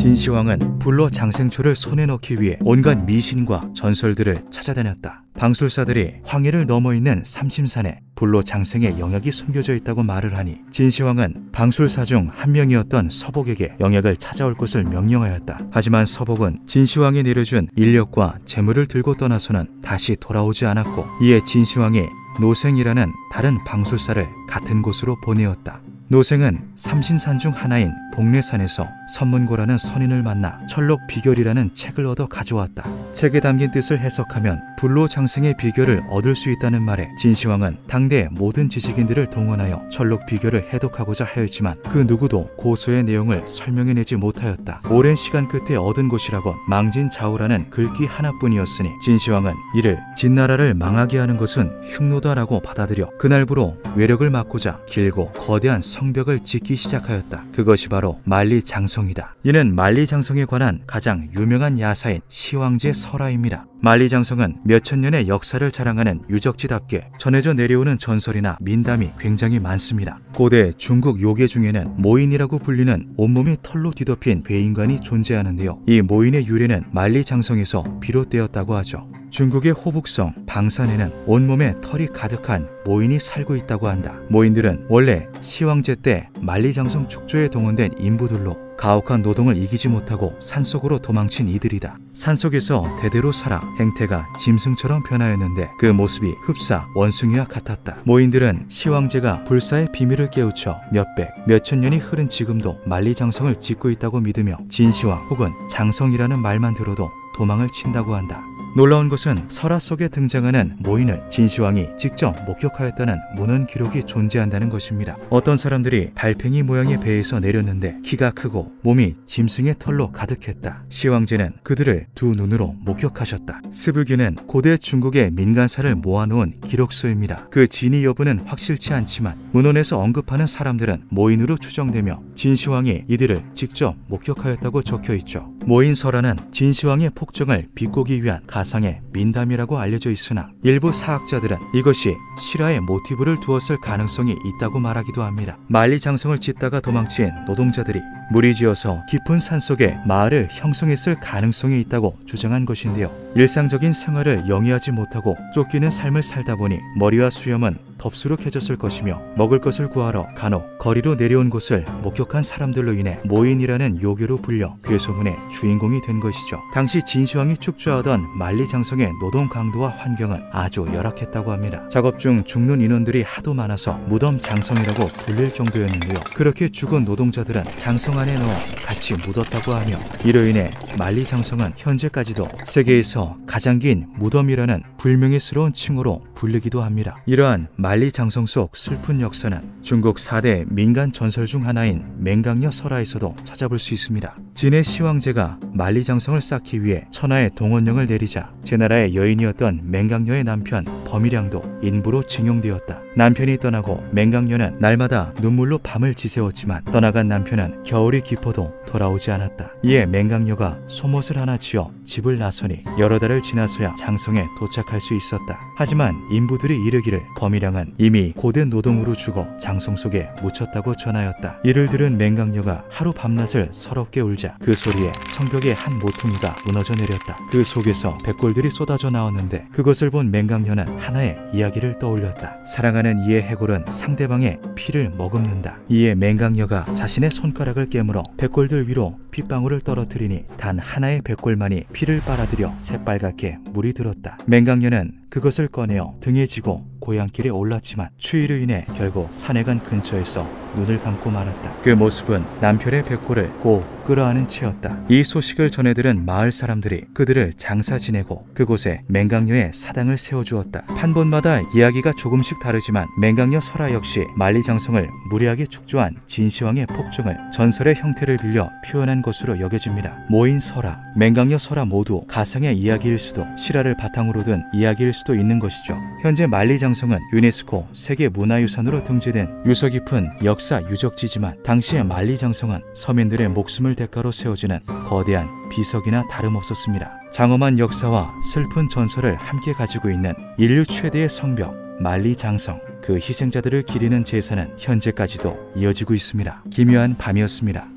진시황은 불로 장생초를 손에 넣기 위해 온갖 미신과 전설들을 찾아다녔다. 방술사들이 황해를 넘어 있는 삼심산에 불로 장생의 영약이 숨겨져 있다고 말을 하니 진시황은 방술사 중 한 명이었던 서복에게 영약을 찾아올 것을 명령하였다. 하지만 서복은 진시황이 내려준 인력과 재물을 들고 떠나서는 다시 돌아오지 않았고, 이에 진시황이 노생이라는 다른 방술사를 같은 곳으로 보내었다. 노생은 삼신산 중 하나인 복례산에서 선문고라는 선인을 만나 철록 비결이라는 책을 얻어 가져왔다. 책에 담긴 뜻을 해석하면 불로 장생의 비결을 얻을 수 있다는 말에 진시황은 당대 모든 지식인들을 동원하여 철록 비결을 해독하고자 하였지만 그 누구도 고서의 내용을 설명해내지 못하였다. 오랜 시간 끝에 얻은 것이라곤 망진자우라는 글귀 하나뿐이었으니 진시황은 이를 진나라를 망하게 하는 것은 흉노다라고 받아들여 그날부로 외력을 막고자 길고 거대한 성벽을 짓기 시작하였다. 그것이 바로 만리장성이다. 이는 만리장성에 관한 가장 유명한 야사인 시황제 설화입니다. 만리장성은 몇천 년의 역사를 자랑하는 유적지답게 전해져 내려오는 전설이나 민담이 굉장히 많습니다. 고대 중국 요괴 중에는 모인이라고 불리는 온몸이 털로 뒤덮인 괴인관이 존재하는데요. 이 모인의 유래는 만리장성에서 비롯되었다고 하죠. 중국의 호북성 방산에는 온몸에 털이 가득한 모인이 살고 있다고 한다. 모인들은 원래 시황제 때 만리장성 축조에 동원된 인부들로 가혹한 노동을 이기지 못하고 산속으로 도망친 이들이다. 산속에서 대대로 살아 행태가 짐승처럼 변하였는데 그 모습이 흡사 원숭이와 같았다. 모인들은 시황제가 불사의 비밀을 깨우쳐 몇백, 몇천 년이 흐른 지금도 만리장성을 짓고 있다고 믿으며 진시황 혹은 장성이라는 말만 들어도 도망을 친다고 한다. 놀라운 것은 설화 속에 등장하는 모인을 진시황이 직접 목격하였다는 문헌 기록이 존재한다는 것입니다. 어떤 사람들이 달팽이 모양의 배에서 내렸는데 키가 크고 몸이 짐승의 털로 가득했다. 시황제는 그들을 두 눈으로 목격하셨다. 스불기는 고대 중국의 민간사를 모아놓은 기록서입니다. 그 진위 여부는 확실치 않지만 문헌에서 언급하는 사람들은 모인으로 추정되며 진시황이 이들을 직접 목격하였다고 적혀있죠. 모인 설화는 진시황의 폭정을 비꼬기 위한 가상의 민담이라고 알려져 있으나 일부 사학자들은 이것이 실화의 모티브를 두었을 가능성이 있다고 말하기도 합니다. 만리장성을 짓다가 도망친 노동자들이 무리지어서 깊은 산속에 마을을 형성했을 가능성이 있다고 주장한 것인데요. 일상적인 생활을 영위하지 못하고 쫓기는 삶을 살다 보니 머리와 수염은 덥수룩해졌을 것이며 먹을 것을 구하러 간혹 거리로 내려온 것을 목격한 사람들로 인해 모인이라는 요괴로 불려 괴소문의 주인공이 된 것이죠. 당시 진시황이 축조하던 만리장성의 노동 강도와 환경은 아주 열악했다고 합니다. 작업 중 죽는 인원들이 하도 많아서 무덤 장성이라고 불릴 정도였는데요. 그렇게 죽은 노동자들은 장성 안에 넣어 같이 묻었다고 하며 이로 인해 만리장성은 현재까지도 세계에서 가장 긴 무덤이라는 불명예스러운 칭호로 불리기도 합니다. 이러한 만리장성 속 슬픈 역사는 중국 4대 민간 전설 중 하나인 맹강녀 설화에서도 찾아볼 수 있습니다. 진해 시황제가 만리장성을 쌓기 위해 천하의 동원령을 내리자 제나라의 여인이었던 맹강녀의 남편 범이량도 인부로 징용되었다. 남편이 떠나고 맹강녀는 날마다 눈물로 밤을 지새웠지만 떠나간 남편은 겨울이 깊어도 돌아오지 않았다. 이에 맹강녀가 소못을 하나 지어 집을 나서니 여러 달을 지나서야 장성에 도착할 수 있었다. 하지만 인부들이 이르기를 범이량은 이미 고된 노동으로 죽어 장성 속에 묻혔다고 전하였다. 이를 들은 맹강녀가 하루 밤낮을 서럽게 울자 그 소리에 성벽의 한 모퉁이가 무너져 내렸다. 그 속에서 백골들이 쏟아져 나왔는데 그것을 본 맹강녀는 하나의 이야기를 떠올렸다. 사랑하는 이의 해골은 상대방의 피를 머금는다. 이에 맹강녀가 자신의 손가락을 깨물어 백골들 위로 핏방울을 떨어뜨리니 단 하나의 백골만이 피를 빨아들여 새빨갛게 물이 들었다. 맹강녀는 그것을 꺼내어 등에 지고 고향길에 올랐지만 추위로 인해 결국 산해관 근처에서 눈을 감고 말았다. 그 모습은 남편의 백골을 꼭 끌어안은 채였다. 이 소식을 전해들은 마을 사람들이 그들을 장사 지내고 그곳에 맹강녀의 사당을 세워주었다. 판본마다 이야기가 조금씩 다르지만 맹강녀 설화 역시 만리장성을 무리하게 축조한 진시황의 폭정을 전설의 형태를 빌려 표현한 것으로 여겨집니다. 모인 설화, 맹강녀 설화 모두 가상의 이야기일 수도 실화를 바탕으로 둔 이야기일 수도 있는 것이죠. 현재 만리장성은 유네스코 세계문화유산으로 등재된 유서 깊은 역사 유적지지만 당시의 만리장성은 서민들의 목숨을 대가로 세워지는 거대한 비석이나 다름없었습니다. 장엄한 역사와 슬픈 전설을 함께 가지고 있는 인류 최대의 성벽 만리장성, 그 희생자들을 기리는 제사는 현재까지도 이어지고 있습니다. 기묘한 밤이었습니다.